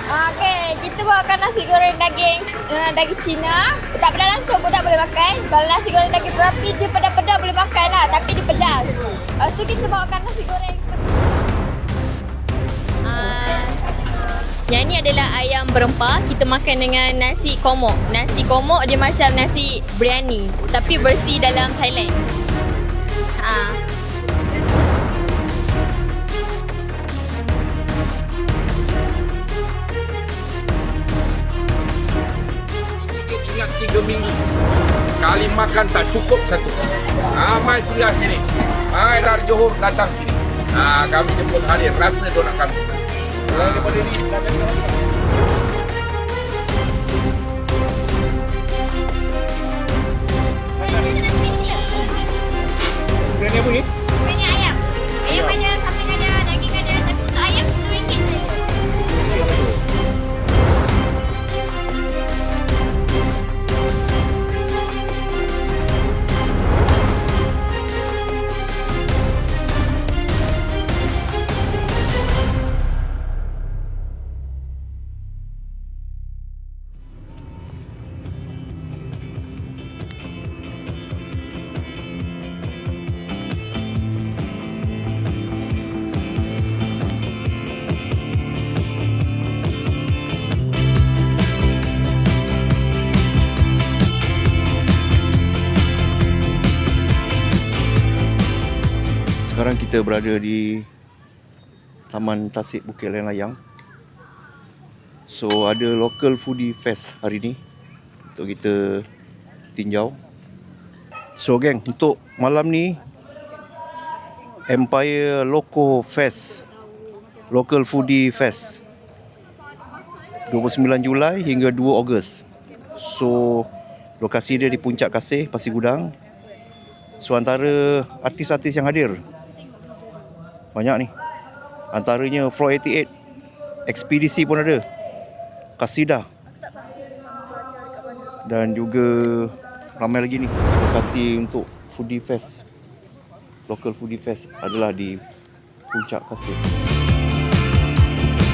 Okey, kita bawakan nasi goreng daging Cina. Tak pedas langsung pun tak boleh makan. Kalau nasi goreng daging berapi dia pedas-pedas boleh makan lah, tapi dia pedas. Lepas tu kita bawakan nasi goreng. Yang ni adalah ayam berempah. Kita makan dengan nasi komok. Nasi komok dia macam nasi biryani, tapi versi dalam Thailand. Ingat 3 minggu sekali makan tak cukup satu. Mai singgah sini. Mai dari Johor datang sini. Kami jemput hadir rasa donak kami. Selain daripada ini, kita akan berani apa ni? Berani ayam. Ayam ada, samping ada, daging ada. Tapi untuk ayam RM10 saja. Sekarang kita berada di Taman Tasik Bukit Layang. So ada local foodie fest hari ni untuk kita tinjau. So geng, untuk malam ni Empire Loco Fest, Local Foodie Fest 29 Julai hingga 2 Ogos. So lokasi dia di Puncak Kasih, Pasir Gudang. So antara artis-artis yang hadir banyak ni. Antaranya Floor 88, Ekspedisi pun ada, Kasidah, dan juga ramai lagi ni. Lokasi untuk Foodie Fest, Local Foodie Fest adalah di Puncak Kasih.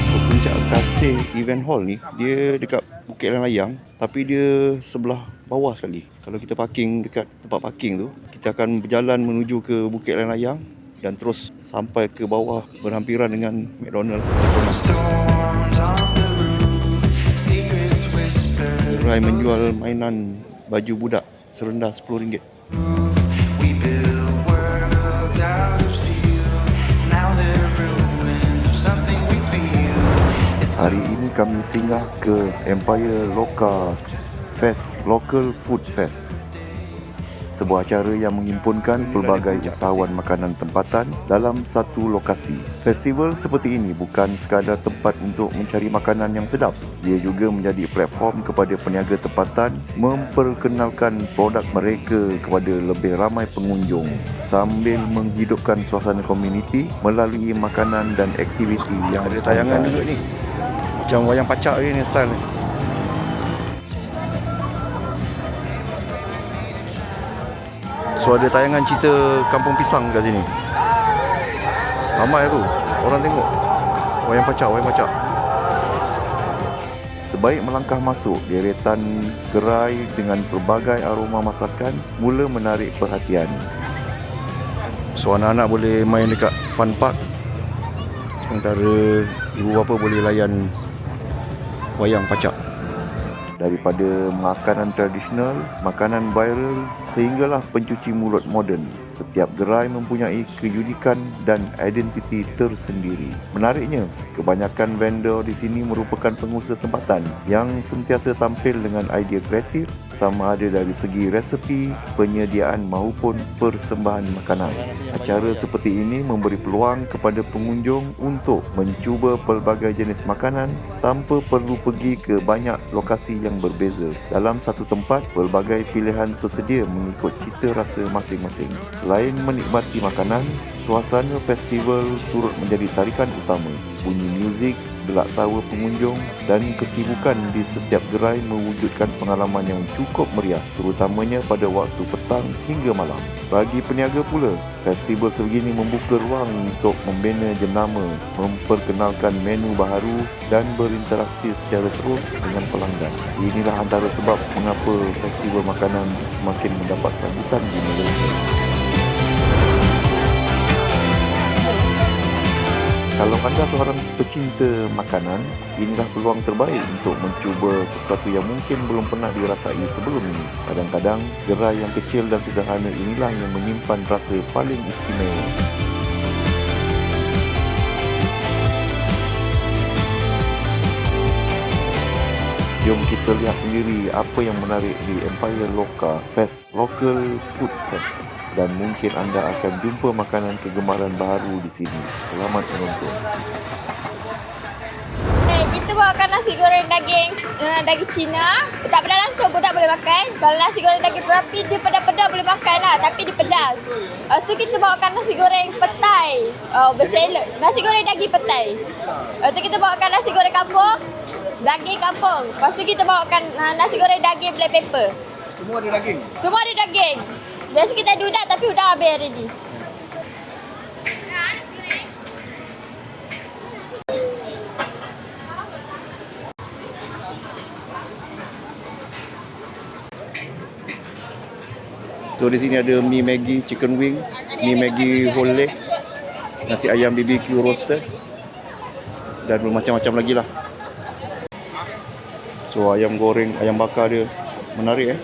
So Puncak Kasih Event Hall ni dia dekat Bukit Layang, tapi dia sebelah bawah sekali. Kalau kita parking dekat tempat parking tu, kita akan berjalan menuju ke Bukit Layang dan terus sampai ke bawah berhampiran dengan McDonald. Gerai menjual mainan baju budak serendah RM10. Hari ini kami singgah ke Empire Loca Fest, Local Food Fest. Sebuah acara yang menghimpunkan pelbagai usahawan makanan tempatan dalam satu lokasi. Festival seperti ini bukan sekadar tempat untuk mencari makanan yang sedap. Ia juga menjadi platform kepada peniaga tempatan memperkenalkan produk mereka kepada lebih ramai pengunjung sambil menghidupkan suasana komuniti melalui makanan dan aktiviti yang ada tayangan juga ni. Macam wayang pacak ni style ni. So ada tayangan cerita Kampung Pisang kat sini. Ramai tu orang tengok wayang pacak. Sebaik melangkah masuk, deretan gerai dengan pelbagai aroma masakan mula menarik perhatian. So anak-anak boleh main dekat fun park, sementara ibu bapa boleh layan wayang pacak. Daripada makanan tradisional, makanan viral sehinggalah pencuci mulut moden, setiap gerai mempunyai keunikan dan identiti tersendiri. Menariknya, kebanyakan vendor di sini merupakan pengusaha tempatan yang sentiasa tampil dengan idea kreatif, sama ada dari segi resepi, penyediaan maupun persembahan makanan. Acara seperti ini memberi peluang kepada pengunjung untuk mencuba pelbagai jenis makanan tanpa perlu pergi ke banyak lokasi yang berbeza. Dalam satu tempat, pelbagai pilihan tersedia mengikut cita rasa masing-masing. Selain menikmati makanan, Suasana festival turut menjadi tarikan utama. Bunyi muzik, gelak tawa pengunjung dan kesibukan di setiap gerai mewujudkan pengalaman yang cukup meriah, terutamanya pada waktu petang hingga malam. Bagi peniaga pula, festival sebegini membuka ruang untuk membina jenama, memperkenalkan menu baharu dan berinteraksi secara terus dengan pelanggan. Inilah antara sebab mengapa festival makanan semakin mendapat sambutan di Malaysia. Kalau anda seorang pecinta makanan, inilah peluang terbaik untuk mencuba sesuatu yang mungkin belum pernah dirasai sebelum ini. Kadang-kadang, gerai yang kecil dan sederhana inilah yang menyimpan rasa paling istimewa. Jom kita lihat sendiri apa yang menarik di Empire Loka Fest Local Food Fest. Dan mungkin anda akan jumpa makanan kegemaran baru di sini. Selamat menonton. Kita bawakan nasi goreng daging Cina. Tak pedas langsung budak boleh makan. Kalau nasi goreng daging berapi, dia pedas-pedas boleh makan lah. Tapi dia pedas. Lepas tu kita bawakan nasi goreng petai. Berselok. Nasi goreng daging petai. Lepas tu kita bawakan nasi goreng kampung. Daging kampung. Lepas tu kita bawakan nasi goreng daging black pepper. Semua ada daging? Semua ada daging. Biasa kita ada udang tapi udang habis already. So di sini ada mi Maggi chicken wing, mi Maggi whole leg, nasi ayam BBQ roasted dan macam-macam lagi lah. So ayam goreng, ayam bakar dia menarik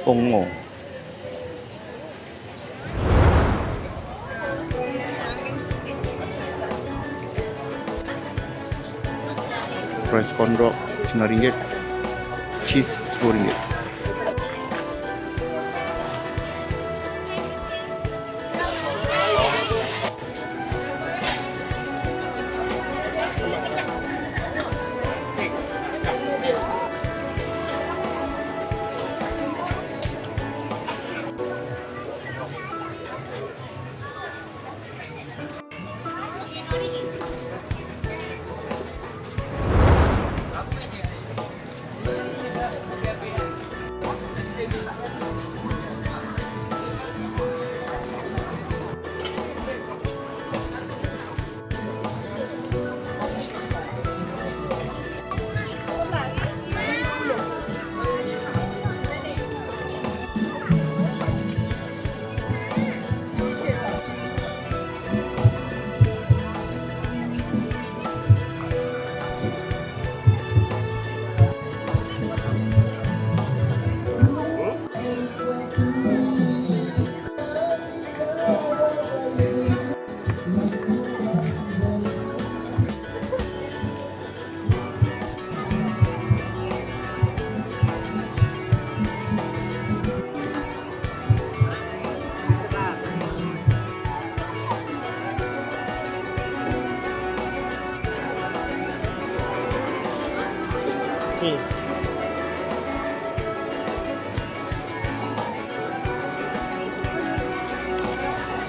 Ongo. Price corn dog RM9, cheese RM10.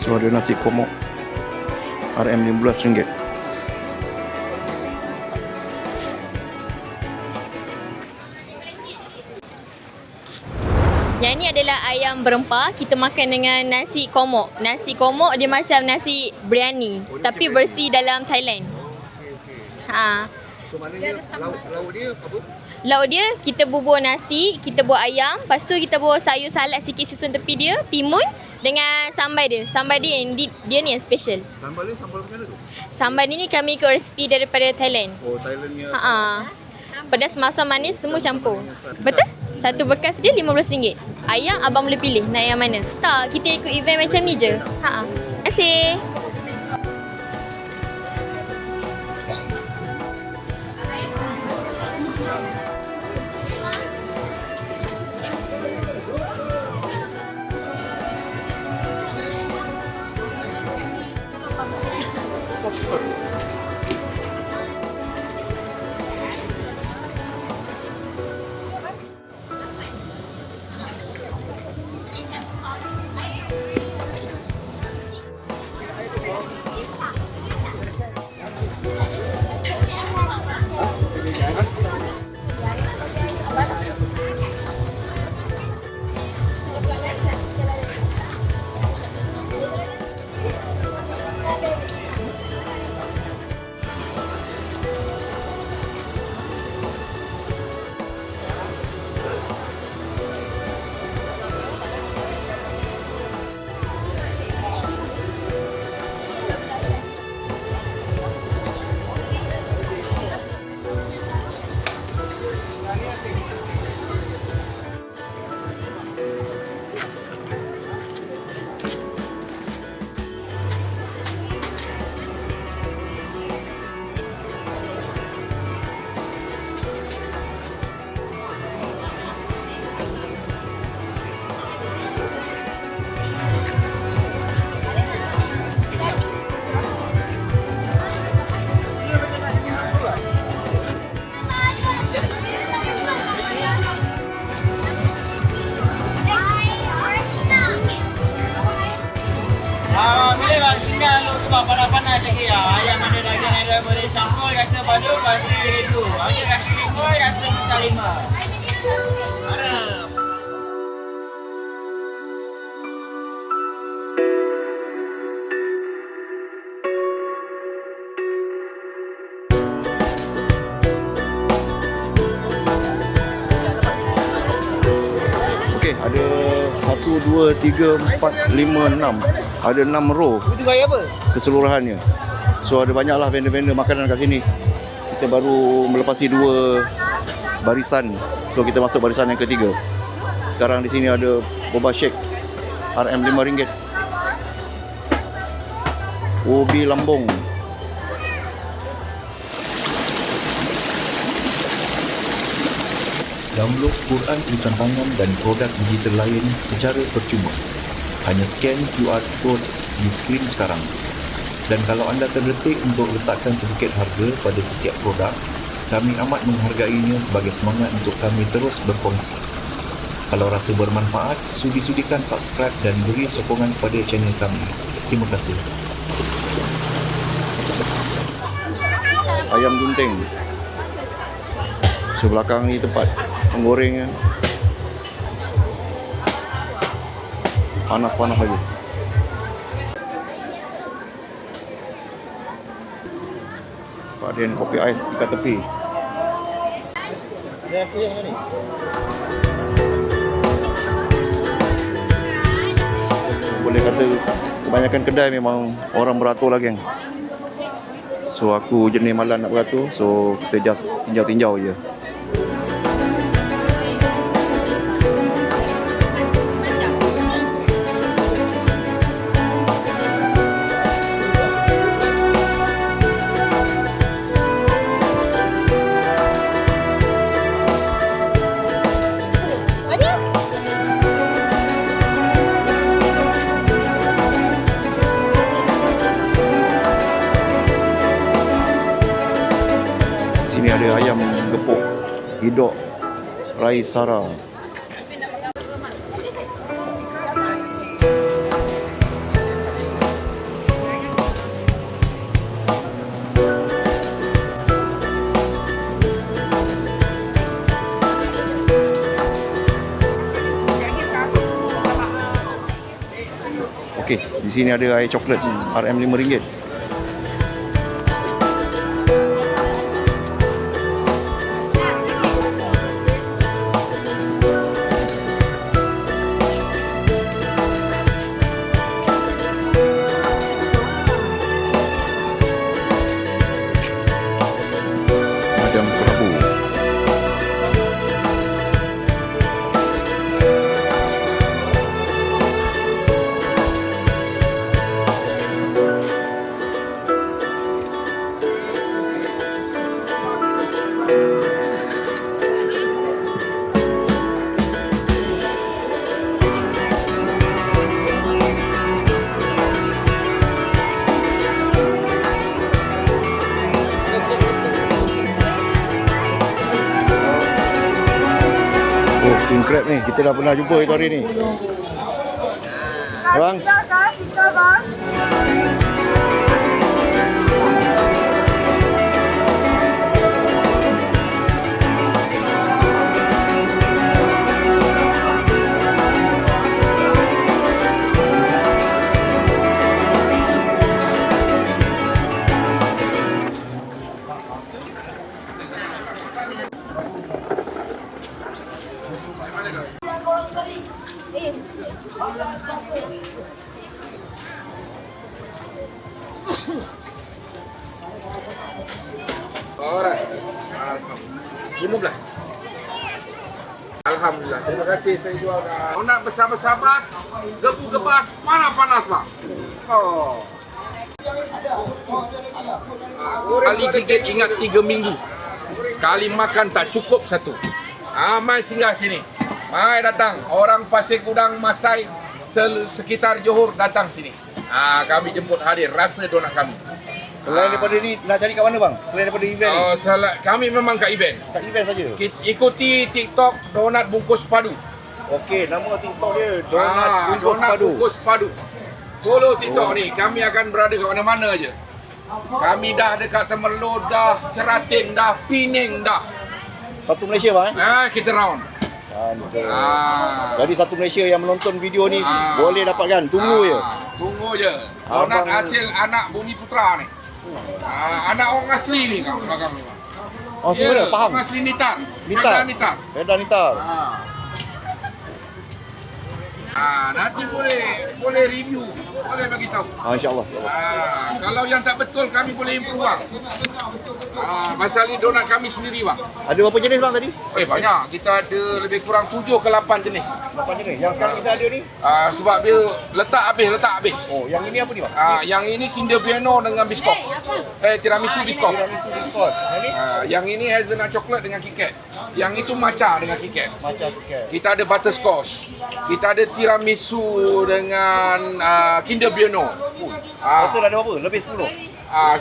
So ada nasi komok RM15. Yang ni adalah ayam berempah. Kita makan dengan nasi komok. Nasi komok dia macam nasi biryani, tapi versi dalam Thailand. So maknanya lauk dia apa? Lauk dia kita bubur nasi, kita buat ayam, lepas tu kita buat sayur salad sikit susun tepi dia, timun dengan sambal dia. Sambal dia dia ni yang special. Sambal dia sambal macam mana tu? Sambal ni kami ikut resipi daripada Thailand. Oh, Thailandnya. Pedas, masam, manis semua campur. Betul? Satu bekas dia RM15. Ayam abang boleh pilih nak yang mana. Tak, kita ikut event macam ni je. Terima kasih. sebab panas-panas lagi ya. Ayam ada daging ada boleh campur rasa padu, rasa redu. Ada rasa lima, rasa misal lima. Okey, ada 1, 2, 3, 4, 5, 6. Ada 6 row Itu gaya apa? keseluruhannya. So ada banyaklah vendor-vendor makanan kat sini. Kita baru melepasi 2 barisan. So kita masuk barisan yang ketiga. Sekarang di sini ada boba shake RM RM5. Ubi lambung. Download Quran tulisan tangan dan produk digital lain secara percuma. Hanya scan QR code di skrin sekarang. Dan kalau anda terdetik untuk letakkan sedikit harga pada setiap produk, kami amat menghargainya sebagai semangat untuk kami terus berkongsi. Kalau rasa bermanfaat, sudi-sudikan subscribe dan beri sokongan kepada channel kami. Terima kasih. Ayam gunting. So belakang ni tempat menggorengnya. Panas-panas lagi. Paden kopi ais dekat tepi. Boleh kata kebanyakan kedai memang orang beratur lah, geng. So aku jenis malas nak beratur, so kita just tinjau-tinjau je. Sini ada ayam gepuk, hidok, rais sara. Okey, di sini ada air coklat RM RM5. Macam kerabu. Oh, king crab ni. Kita dah pernah jumpa itu hari ni. Bang. Alright. 15. Alhamdulillah. Terima kasih saya jual dah. Kau nak bersabar-sabar, gebu-gebas, panas-panas bang. Oh. Kali gigit ingat 3 minggu. Sekali makan tak cukup satu. Mai singgah sini. Mai datang. Orang Pasir Kudang, Masai, sekitar Johor datang sini. Kami jemput hadir rasa donat kami. Selain daripada ni, nak cari kat mana bang? Selain daripada event ni? Kami memang kat event. Kat event saja? Ikuti TikTok Donat Bungkus Padu. Okey, nama TikTok dia Donat Bungkus Donat Padu. Bungkus Padu. Follow TikTok ni, kami akan berada kat mana-mana je. Kami dah dekat Temerloh dah, Seratin dah, Pening dah. Satu Malaysia bang Kita round. Jadi satu Malaysia yang menonton video ni boleh dapatkan. Tunggu je. Tunggu je. Donat hasil anak Bumi Putra ni. Anak orang asli ni kat belakang ni. Oh sebenarnya faham. Orang asli Nitar. Nitar. Kedah Nitar. Nanti boleh review, boleh bagi tahu. InsyaAllah. Kalau yang tak betul kami boleh improve bang. Pasal ni donat kami sendiri bang. Ada berapa jenis bang tadi? Banyak. Kita ada lebih kurang 7 ke 8 jenis. 8 jenis. Yang sekarang kita ada ni? Sebab dia letak habis. Oh, yang ini apa ni bang? Yang ini Kinder Bueno dengan biskop. Tiramisu biskop. Yang ini hazelnut coklat dengan KitKat. Yang itu matcha dengan KitKat. Kita ada butterscotch. Kita ada tiramisu dengan Kinder Bueno. Total ada berapa? Lebih 10.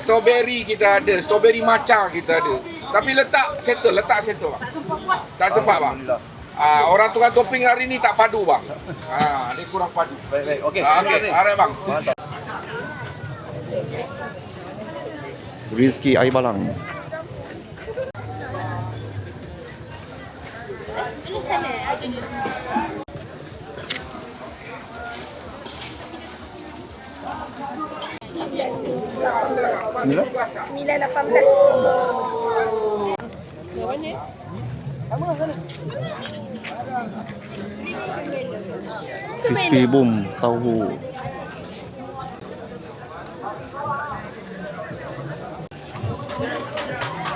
Strawberry kita ada, strawberry matcha kita ada. Tapi letak settle bang. Tak sempat bang. Orang tukang topping hari ni tak padu bang. Dia kurang padu. Baik. Okey. Alright bang. Mantap. Rizky Air Balang. Sembilan? 9.18. Crispy boom tahu.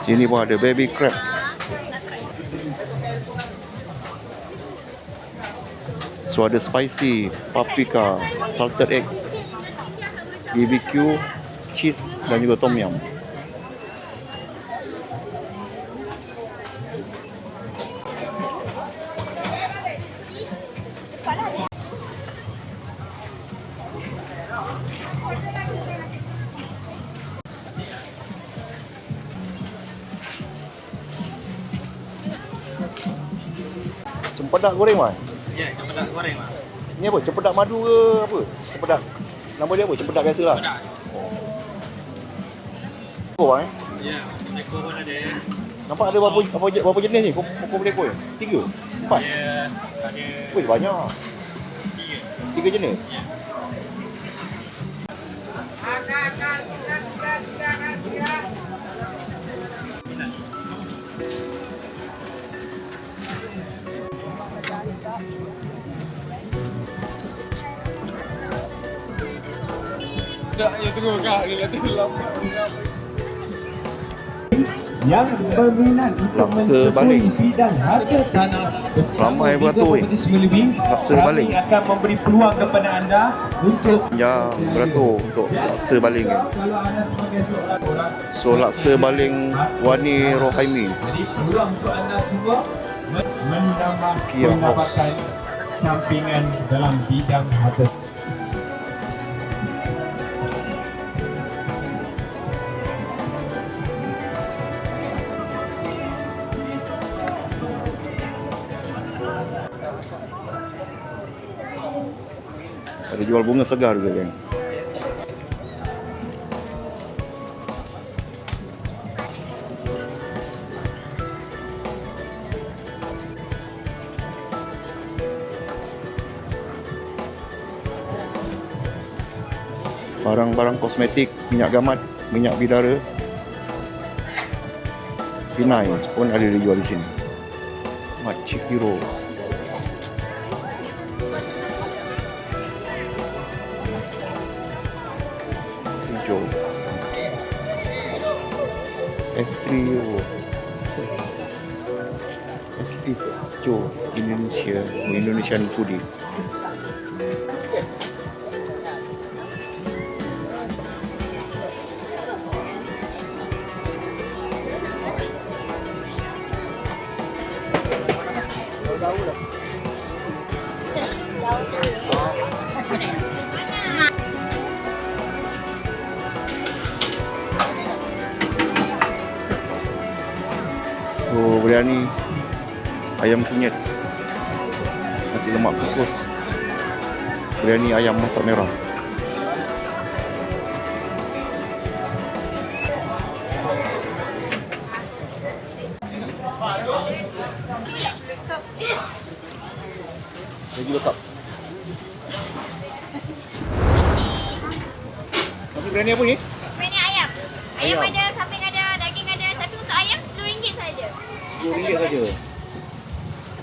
Sini pun ada baby crab. So ada spicy, paprika, salted egg, BBQ, cheese dan juga tom yum. Cempedak goreng bang? Ya, cempedak goreng bang. Ni apa? Cempedak madu ke apa? Cempedak. Nama dia apa? Cempedak biasa lah. Ekor bang Ya, ekor pun ada. Nampak ada berapa jenis ni? Kau boleh ekor? 3? 4? Ya, ada Wih, banyak. 3 jenis? Ya. yang berminat untuk Laksa mencapai baling. bidang harga tanah bersama Ramai beratur, 3 kompetisi lebih, laksa baling. kami akan memberi peluang kepada anda untuk Ya, beratur untuk laksa baling ni. kalau anda sebagai seorang orang, So laksa baling Wani Rohaimi. jadi peluang untuk anda semua menambah Sukiya pendapatan sampingan dalam bidang harga. Ada jual bunga segar juga kan. Barang-barang kosmetik, minyak gamat, minyak bidara, pinai pun ada dijual di sini. Mat Chikiro. Hijau. Estrio. Espis Jo Indonesian foodie. So biryani, ayam kunyit, nasi lemak kukus, biryani ayam masak merah. Regular cup. Nasi biryani apa ni? Biryani ayam. Ayam Ayam. ada, kambing ada, daging ada. Tapi untuk ayam RM10 saja. RM10 saja.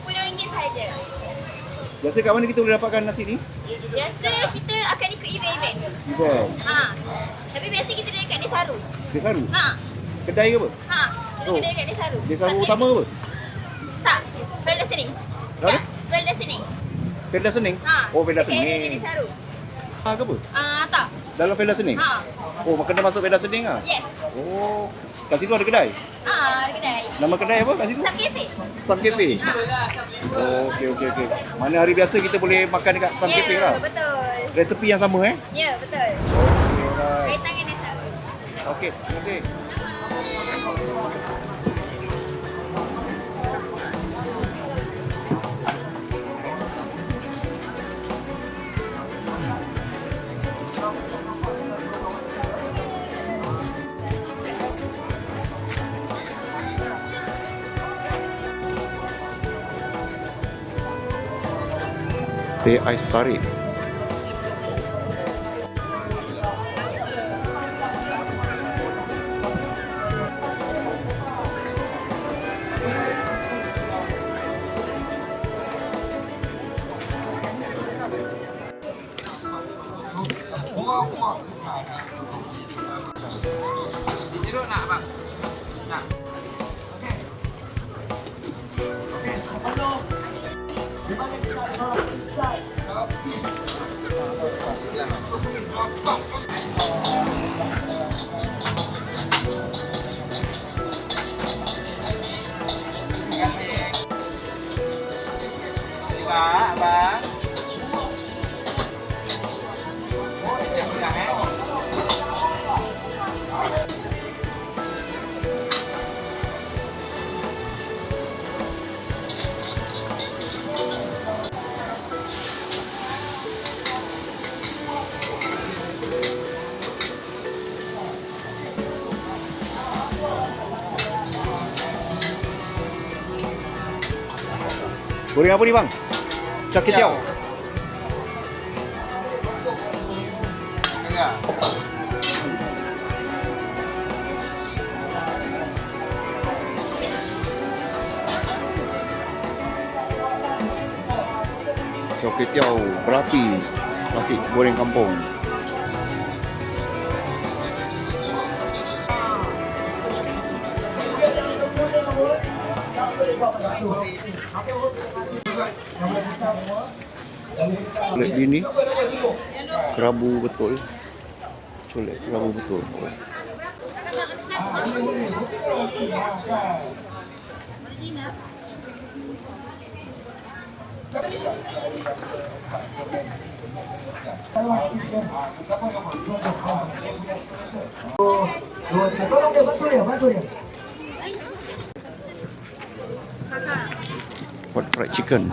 RM10 saja. Biasa kat mana kita boleh dapatkan nasi ni? Biasa kita akan ikut event-event. Event. Ha. Tapi biasa kita dekat Desaru. Desaru. Ha. Kedai ke apa? Ha. Kita Oh. dekat Desaru. Desaru Satu- utama ke apa? Tak. Felda Sening. Mana? Ya, Felda Sening. Felda Sening? Ha. Oh, Felda Dekat area di Sening. Desaru. Ke apa? Tak. Dalam Felda Sening? Ha. Oh, kena masuk Felda Sening ah? Yes. Oh. Kat situ ada kedai? Ada kedai. Nama kedai apa kat situ? Sub Cafe. Sub Cafe? Oh, okey. Mana hari biasa kita boleh makan dekat Sub Cafe lah? Betul. Resepi yang sama Ya, betul. Okey, alright. Kaitan dengan Desaru. Okey, terima kasih. Teh ais tarik. Jeruk nak bang? Nak. Abang. Oh, dia pulang Goreng apa ni bang? Cak ketiau. Ya. Cak ketiau berapi. Nasi goreng kampung. Colek bini. Kerabu betul. Colek kerabu betul. Hot fried chicken.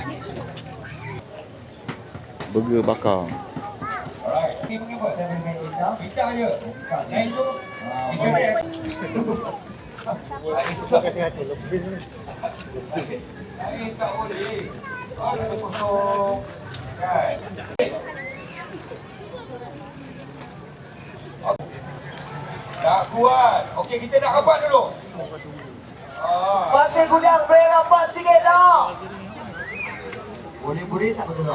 Burger bakar. Tak kuat. Okey, kita nak rapat dulu. Pasir gudang boleh rapat sikit tak? Boleh tak betul?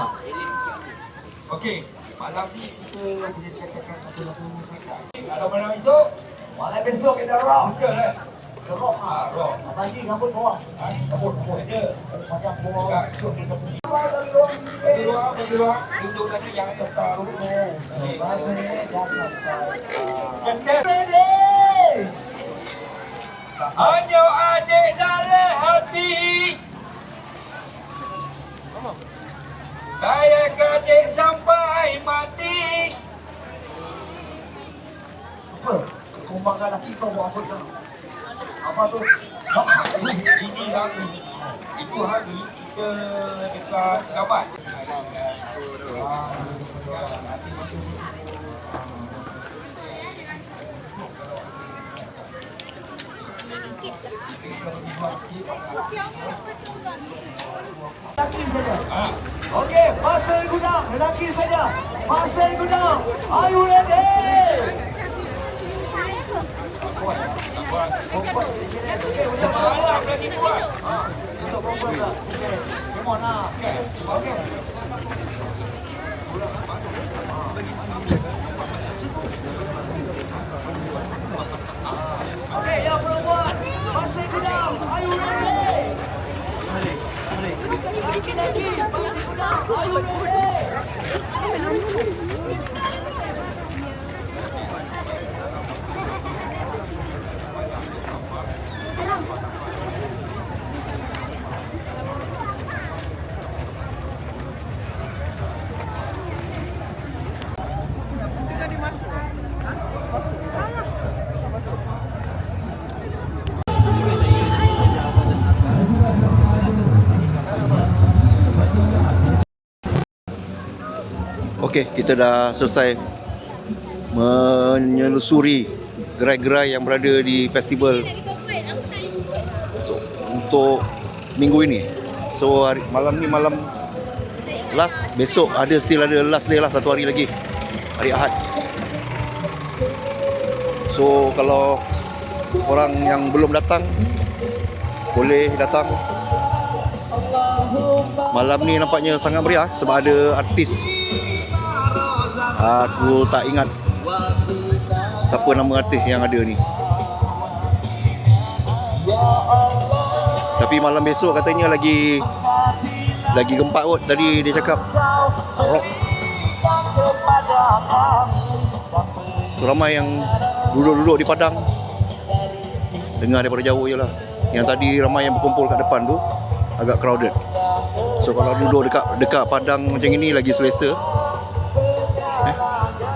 Okey, malam ni kita boleh katakan satu lagu mereka. Kalau malam esok, Malam besok kita rock. betul kan? Rock ah. Rock. Abang ni rambut bawah. Rambut ada. Panjang bawah. Tak, esok kita pergi. Bagi ruang. Duduk sana jangan tepat. Sebagai dasar. Ketes. Ready. Hanya adik dalam hati. Saya kadek sampai mati. Apa? Kumbangkan lelaki kau buat apa kau? Apa tu? Ini lagu. Itu hari kita dekat Sekabat. Lelaki saja. Okey. Pasir Gudang, lelaki saja. Pasir Gudang, are you ready? Perempuan di sini. Okey, macam mana lagi kuat? Untuk perempuan tak. Come on lah. Okey, cuba okey. Okey, yang perempuan. Pasir Gudang, are you ready? Laki-laki, Pasir Gudang, are you ready? Okey, kita dah selesai menyelusuri gerai-gerai yang berada di festival untuk minggu ini. So malam ni malam last, besok still ada last day lah, satu hari lagi, hari Ahad. So kalau orang yang belum datang boleh datang. Malam ni nampaknya sangat meriah sebab ada artis. Aku tak ingat siapa nama artis yang ada ni. Tapi malam besok katanya lagi gempak kot. Tadi dia cakap rock. So ramai yang duduk-duduk di padang, dengar daripada jauh je lah. Yang tadi ramai yang berkumpul kat depan tu agak crowded. So kalau duduk dekat padang macam ini lagi selesa.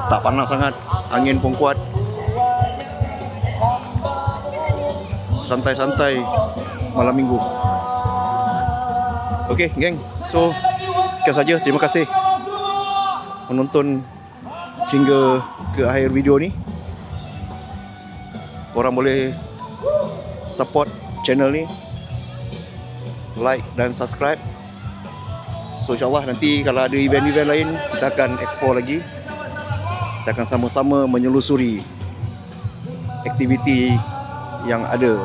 Tak panas sangat, angin pun kuat. Santai-santai malam minggu. Okey, geng. So, sekian saja. Terima kasih menonton sehingga ke akhir video ni. Korang boleh support channel ni, like dan subscribe. So, insyaAllah nanti kalau ada event-event lain, kita akan explore lagi. Kita akan sama-sama menyelusuri aktiviti yang ada.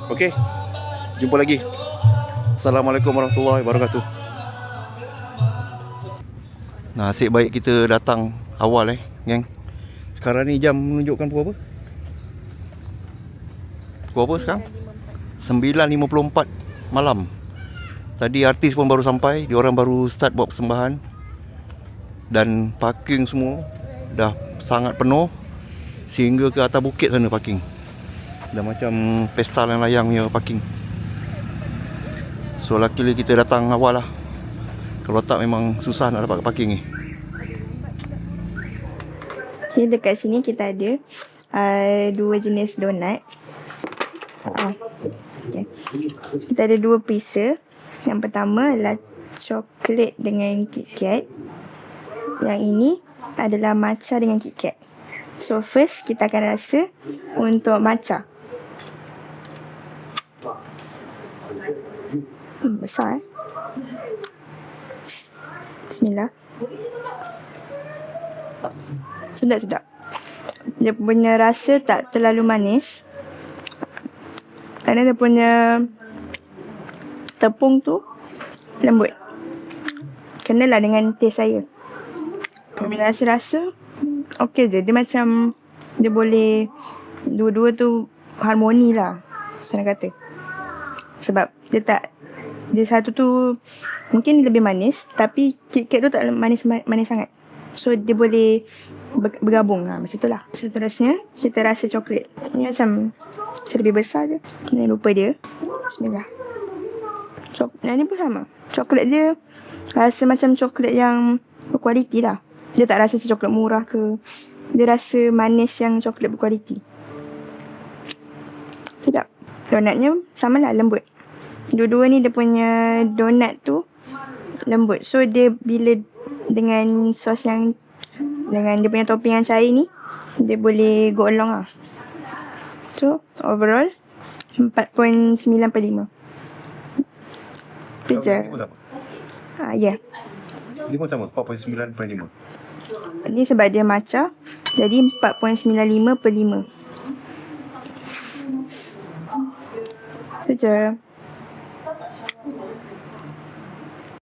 Okey, jumpa lagi. Assalamualaikum warahmatullahi wabarakatuh. Nasib baik kita datang awal geng. Sekarang ni jam menunjukkan pukul apa? Pukul apa sekarang? 9.54 malam. Tadi artis pun baru sampai, diorang baru start buat persembahan. Dan parking semua dah sangat penuh sehingga ke atas bukit sana parking. Dah macam pesta layang-layang punya parking. So luckily kita datang awal lah. Kalau tak memang susah nak dapat parking ni. Okay, dekat sini kita ada dua jenis donat. Okay. Kita ada dua perisa. Yang pertama adalah coklat dengan KitKat. Yang ini adalah matcha dengan KitKat. So first kita akan rasa untuk matcha. Besar Bismillah. Sedap. Dia punya rasa tak terlalu manis. Kerana dia punya tepung tu lembut. Kenalah dengan taste saya. Bila rasa-rasa okey je. Dia macam dia boleh dua-dua tu harmoni lah, senang kata. Sebab dia satu tu mungkin lebih manis, tapi KitKat tu tak manis sangat. So dia boleh bergabung lah, macam tu lah. Seterusnya kita rasa coklat. Ni macam lebih besar je. Jangan lupa dia. Bismillah. Yang ni pun sama. Coklat dia rasa macam coklat yang berkualiti lah. Dia tak rasa macam coklat murah ke. Dia rasa manis yang coklat berkualiti. Sedap. Donatnya sama lah, lembut. Dua-dua ni dia punya donat tu lembut. So dia bila dengan sos yang, dengan dia punya topping yang cair ni, dia boleh go along lah. So overall 4.95. Tu je. Ya. Ini pun sama, 4.9/5. Ini sebab dia matcha. Jadi 4.95/5. Itu je.